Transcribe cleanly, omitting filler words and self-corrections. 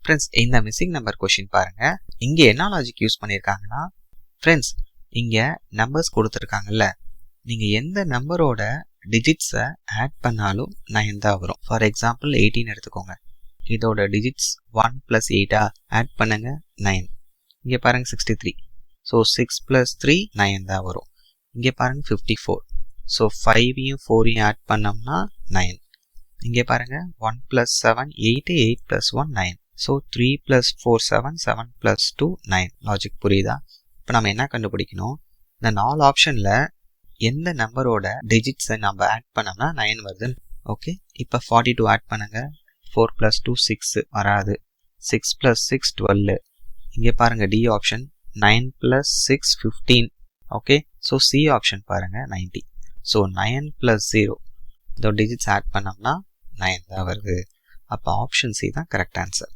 Friends இந்த missing number question பாருங்க. இங்கே என்ன லாஜிக் யூஸ் பண்ணியிருக்காங்கன்னா, ஃப்ரெண்ட்ஸ் இங்கே நம்பர்ஸ் கொடுத்துருக்காங்கல்ல, நீங்கள் எந்த நம்பரோட டிஜிட்ஸை ஆட் பண்ணாலும் 9 தான் வரும். ஃபார் எக்ஸாம்பிள் 18 எடுத்துக்கோங்க. இதோட டிஜிட்ஸ் 1 + 8 ஆட் பண்ணுங்க 9. இங்கே பாருங்க 63. ஸோ 6 + 3 9 தான் வரும். இங்கே பாருங்க 54. ஸோ 5யும் 4யும் ஆட் பண்ணோம்னா 9. இங்கே பாருங்க 1 + 7 8, 8 + 1 9. ஸோ 3 + 4 7, 7 + 2 9. லாஜிக் புரியுதா? இப்போ நம்ம என்ன கண்டுபிடிக்கணும், இந்த 4 ஆப்ஷனில் எந்த நம்பரோட டிஜிட்ஸை நம்ம ஆட் பண்ணோம்னா 9 வருதுன்னு. ஓகே, இப்போ 42 ஆட் பண்ணுங்க. 4 + 2 6 வராது. 6 + 6 12. இங்கே பாருங்க D option 9 + 6 15. Okay, so C option பாருங்க 90. ஸோ 9 + 0 இதோட டிஜிட்ஸ் ஆட் பண்ணோம்னா 9 தான் வருது. அப்போ ஆப்ஷன் சி தான் கரெக்ட் ஆன்சர்.